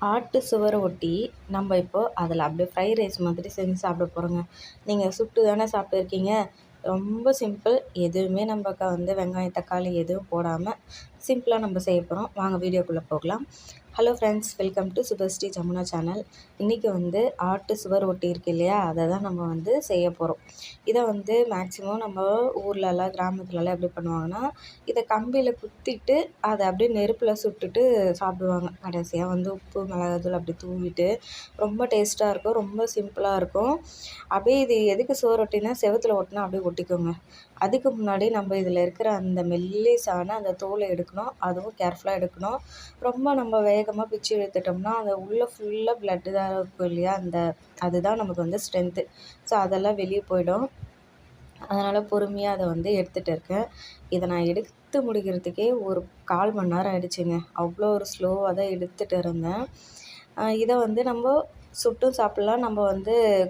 ஆட்டு சுவர ஒட்டி நம்ம இப்போது அதில் அப்படியே ஃப்ரைட் ரைஸ் மாதிரி செஞ்சு சாப்பிட போகிறோங்க. நீங்கள் சுட்டு தானே சாப்பிட்டுருக்கீங்க. ரொம்ப சிம்பிள். எதுவுமே நம்ம வெங்காயம், தக்காளி எதுவும் போடாமல் சிம்பிளாக நம்ம செய்ய போகிறோம். வாங்க வீடியோக்குள்ளே போகலாம். Hello friends, welcome to Subashree Jamuna channel. இன்றைக்கி ஆட்டு சுவர் ஒட்டி இருக்கு இல்லையா, அதை தான் நம்ம செய்ய போகிறோம். இதை மேக்ஸிமம் நம்ம ஊர்லலாம் கிராமத்துலலாம் எப்படி பண்ணுவாங்கன்னா, இதை கம்பியில் குத்திட்டு அதை அப்படியே நெருப்பில் சுட்டுட்டு சாப்பிடுவாங்க. கடைசியாக உப்பு மிளகாத்தூள் அப்படி தூவிட்டு ரொம்ப டேஸ்ட்டாக இருக்கும். ரொம்ப சிம்பிளாக இருக்கும். அப்படியே இது எதுக்கு சுவர் ஒட்டினா செவுத்தில் ஒட்டினா அப்படியே ஒட்டிக்கோங்க. அதுக்கு முன்னாடி நம்ம இதில் இருக்கிற அந்த மெல்லிசான அந்த தோலை எடுக்கணும். அதுவும் கேர்ஃபுல்லாக எடுக்கணும். ரொம்ப நம்ம வேகமாக பிச்சு எடுத்துட்டோம்னா அந்த உள்ளே ஃபுல்லாக ப்ளட்டு தான் இருக்கும் இல்லையா, அதுதான் நமக்கு ஸ்ட்ரென்த்து. ஸோ அதெல்லாம் வெளியே போயிடும். அதனால் பொறுமையாக அதை எடுத்துகிட்டு இருக்கேன். இதை நான் எடுத்து முடிக்கிறதுக்கே ஒரு 1/4 மணி நேரம் ஆகிடுச்சிங்க. அவ்வளோ ஒரு ஸ்லோவாக தான் எடுத்துகிட்டு இருந்தேன். இதை நம்ம சுட்டும் சாப்பிட்லாம். நம்ம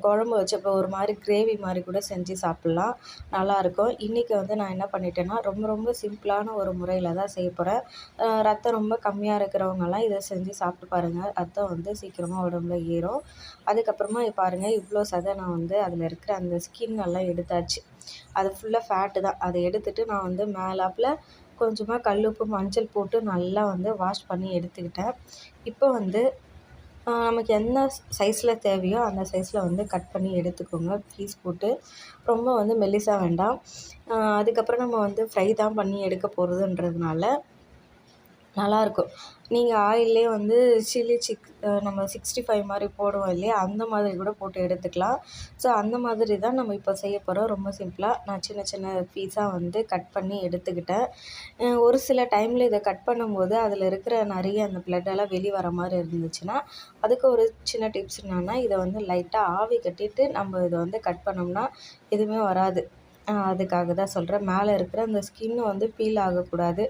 குழம்பு வச்சப்போ ஒரு மாதிரி கிரேவி மாதிரி கூட செஞ்சு சாப்பிட்லாம். நல்லாயிருக்கும். இன்றைக்கி நான் என்ன பண்ணிட்டேன்னா, ரொம்ப ரொம்ப சிம்பிளான ஒரு முறையில் தான் செய்ய போகிறேன். ரத்தம் ரொம்ப கம்மியாக இருக்கிறவங்கலாம் இதை செஞ்சு சாப்பிட்டு பாருங்கள். ரத்தம் சீக்கிரமாக உடம்புல ஏறும். அதுக்கப்புறமா பாருங்கள், இவ்வளோ சதை நான் அதில் இருக்கிற அந்த ஸ்கின் எல்லாம் எடுத்தாச்சு. அது ஃபுல்லாக ஃபேட்டு தான். அதை எடுத்துகிட்டு நான் மேலாப்பில் கொஞ்சமாக கல்லுப்பு மஞ்சள் போட்டு நல்லா வாஷ் பண்ணி எடுத்துக்கிட்டேன். இப்போ நமக்கு என்ன சைஸில் தேவையோ அந்த சைஸில் கட் பண்ணி எடுத்துக்கோங்க. பீஸ் போட்டு ரொம்ப மெல்லிசா வேண்டாம். அதுக்கப்புறம் நம்ம ஃப்ரை தான் பண்ணி எடுக்க போகிறதுன்றதுனால நல்லாயிருக்கும். நீங்கள் ஆயில்லே சில்லி நம்ம 65 மாதிரி போடுவோம் இல்லையா, அந்த மாதிரி கூட போட்டு எடுத்துக்கலாம். ஸோ அந்த மாதிரி தான் நம்ம இப்போ செய்ய போகிறோம். ரொம்ப சிம்பிளாக நான் சின்ன சின்ன பீஸாக கட் பண்ணி எடுத்துக்கிட்டேன். ஒரு சில டைமில் இதை கட் பண்ணும்போது அதில் இருக்கிற நிறைய அந்த ப்ளட்டெல்லாம் வெளியே வர மாதிரி இருந்துச்சுன்னா, அதுக்கு ஒரு சின்ன டிப்ஸ் என்னென்னா, இதை லைட்டாக ஆவி கட்டிட்டு நம்ம இதை கட் பண்ணோம்னா எதுவுமே வராது. அதுக்காக தான் சொல்கிறேன். மேலே இருக்கிற அந்த ஸ்கின்னு பீல் ஆகக்கூடாது.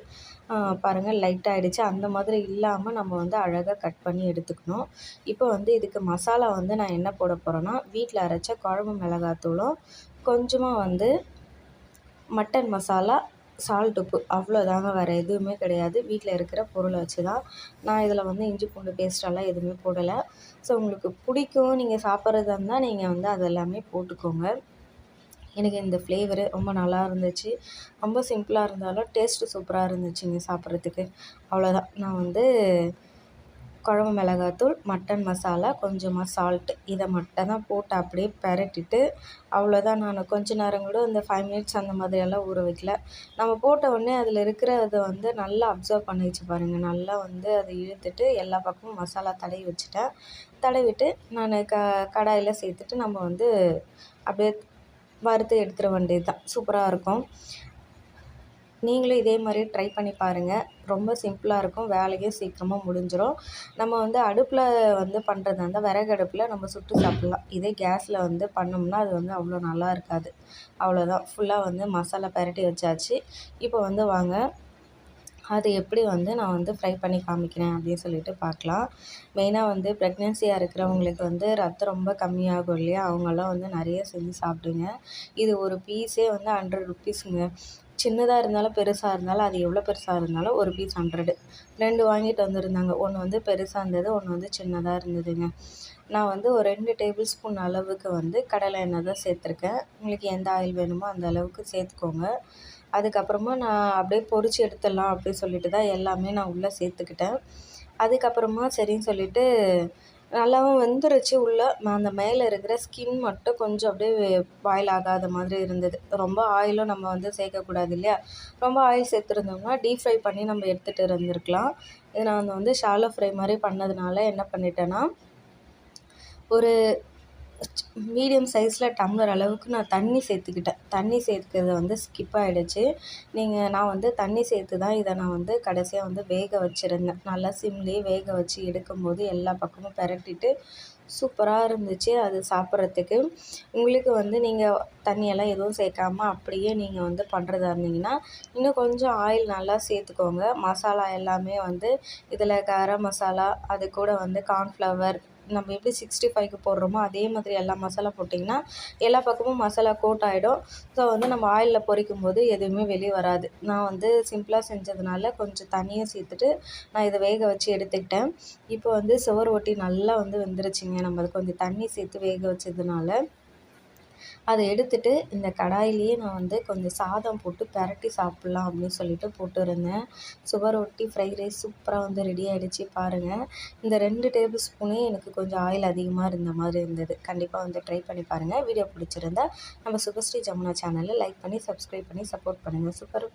பாருங்கள், லைட் ஆகிடுச்சு. அந்த மாதிரி இல்லாமல் நம்ம அழகாக கட் பண்ணி எடுத்துக்கணும். இப்போ இதுக்கு மசாலா நான் என்ன போட போகிறேன்னா, வீட்டில் அரைச்ச குழம்பு மிளகாத்தூளும் கொஞ்சமாக மட்டன் மசாலா, சால்ட், உப்பு, அவ்வளோதாங்க. வேறு எதுவுமே கிடையாது. வீட்டில் இருக்கிற பொருளை வச்சு தான். நான் இதில் இஞ்சி பூண்டு பேஸ்ட்டெல்லாம் எதுவுமே போடலை. ஸோ உங்களுக்கு பிடிக்கும், நீங்கள் சாப்பிட்றதா இருந்தால் நீங்கள் அதெல்லாமே போட்டுக்கோங்க. எனக்கு இந்த ஃப்ளேவரு ரொம்ப நல்லா இருந்துச்சு. ரொம்ப சிம்பிளாக இருந்தாலும் டேஸ்ட்டு சூப்பராக இருந்துச்சுங்க சாப்பிட்றதுக்கு. அவ்வளோதான். நான் குழம்பு மிளகாத்தூள், மட்டன் மசாலா, கொஞ்சமாக சால்ட்டு, இதை மட்டும் தான் போட்டு அப்படியே பெரட்டிட்டு அவ்வளோதான். நான் கொஞ்ச நேரம் கூட இந்த 5 மினிட்ஸ் அந்த மாதிரியெல்லாம் ஊற வைக்கல. நம்ம போட்ட உடனே அதில் இருக்கிற அதை நல்லா அப்சர்வ் பண்ணிச்சு பாருங்கள். நல்லா அதை இழுத்துட்டு எல்லா பக்கமும் மசாலா தடவி வச்சுட்டேன். தடவிட்டு நான் கடாயில் சேர்த்துட்டு நம்ம அப்படியே வறுத்து எடுத்துட வேண்டியது தான். சூப்பராக இருக்கும். நீங்களும் இதே மாதிரி ட்ரை பண்ணி பாருங்கள். ரொம்ப சிம்பிளாக இருக்கும். வேலையும் சீக்கிரமாக முடிஞ்சிடும். நம்ம அடுப்பில் பண்ணுறதா இருந்தால் விறகு அடுப்பில் நம்ம சுட்டு சாப்பிட்லாம். இதே கேஸில் பண்ணோம்னா அது அவ்வளோ நல்லா இருக்காது. அவ்வளோதான். ஃபுல்லாக மசாலா பெரட்டி வச்சாச்சு. இப்போ வாங்க, அது எப்படி நான் ஃப்ரை பண்ணி காமிக்கிறேன் அப்படின்னு சொல்லிட்டு பார்க்கலாம். மெயினாக ப்ரெக்னென்சியாக இருக்கிறவங்களுக்கு ரத்தம் ரொம்ப கம்மியாகும் இல்லையா, அவங்கெல்லாம் நிறைய செஞ்சு சாப்பிடுங்க. இது ஒரு பீஸே 100 ருப்பீஸுங்க. சின்னதாக இருந்தாலும் பெருசாக இருந்தாலும், அது எவ்வளோ பெருசாக இருந்தாலும் ஒரு பீஸ் 100. 2 வாங்கிட்டு வந்திருந்தாங்க. ஒன்று பெருசாக இருந்தது, ஒன்று சின்னதாக இருந்ததுங்க. நான் ஒரு 2 டேபிள் ஸ்பூன் அளவுக்கு கடலை எண்ணெய் தான் சேர்த்துருக்கேன். உங்களுக்கு எந்த ஆயில் வேணுமோ அந்த அளவுக்கு சேர்த்துக்கோங்க. அதுக்கப்புறமா நான் அப்படியே பொரிச்சு எடுத்துடலாம் அப்படின்னு சொல்லிட்டு தான் எல்லாமே நான் உள்ளே சேர்த்துக்கிட்டேன். அதுக்கப்புறமா சரின்னு சொல்லிவிட்டு நல்லாவும் வெந்துருச்சு. உள்ளே அந்த மேலே இருக்கிற ஸ்கின் மட்டும் கொஞ்சம் அப்படியே பாயில் ஆகாத மாதிரி இருந்தது. ரொம்ப ஆயிலும் நம்ம சேர்க்கக்கூடாது இல்லையா. ரொம்ப ஆயில் சேர்த்துருந்தோம்னா டீப் ஃப்ரை பண்ணி நம்ம எடுத்துகிட்டு இருந்திருக்கலாம். இது நான் ஷாலோ ஃப்ரை மாதிரி பண்ணதுனால என்ன பண்ணிட்டேன்னா, ஒரு மீடியம் சைஸில் டம்ளர் அளவுக்கு நான் தண்ணி சேர்த்துக்கிட்டேன். தண்ணி சேர்த்துக்கிறது ஸ்கிப் ஆகிடுச்சு. நான் தண்ணி சேர்த்து தான் இதை நான் கடைசியாக வேக வச்சுருந்தேன். நல்லா சிம்லேயே வேக வச்சு எடுக்கும்போது எல்லா பக்கமும் பெரட்டிட்டு சூப்பராக இருந்துச்சு அது சாப்பிட்றதுக்கு. உங்களுக்கு நீங்கள் தண்ணியெல்லாம் எதுவும் சேர்க்காம அப்படியே நீங்கள் பண்ணுறதா இருந்தீங்கன்னா, இன்னும் கொஞ்சம் ஆயில் நல்லா சேர்த்துக்கோங்க. மசாலா எல்லாமே இதில் கரம் மசாலா, அது கூட கார்ன்ஃப்ளவர், நம்ம எப்படி 65க்கு போடுறோமோ அதே மாதிரி எல்லா மசாலா போட்டிங்கன்னா எல்லா பக்கமும் மசாலா கோட் ஆகிடும். ஸோ வந்து நம்ம ஆயிலில் பொரிக்கும்போது எதுவுமே வெளியே வராது. நான் வந்து சிம்பிளாக செஞ்சதுனால கொஞ்சம் தண்ணியும் சேர்த்துட்டு நான் இதை வேக வச்சு எடுத்துக்கிட்டேன். இப்போ வந்து சுவர் ஒட்டி நல்லா வந்து வெந்துருச்சுங்க. நம்ம அது கொஞ்சம் தண்ணி சேர்த்து வேக வச்சதுனால அதை எடுத்துட்டு இந்த கடாயிலேயே நான் வந்து கொஞ்சம் சாதம் போட்டு பெரட்டி சாப்பிட்லாம் அப்படின்னு சொல்லிட்டு போட்டுருந்தேன். சுவர் ஒட்டி ஃப்ரைட் ரைஸ் சூப்பராக வந்து ரெடி ஆகிடுச்சு பாருங்கள். இந்த 2 டேபிள் ஸ்பூனே எனக்கு கொஞ்சம் ஆயில் அதிகமாக இருந்த மாதிரி இருந்தது. கண்டிப்பாக வந்து ட்ரை பண்ணி பாருங்கள். வீடியோ பிடிச்சிருந்தா நம்ம சுபஸ்ரீ ஜமுனா சேனலை லைக் பண்ணி சப்ஸ்கிரைப் பண்ணி சப்போர்ட் பண்ணுங்கள். சூப்பர்.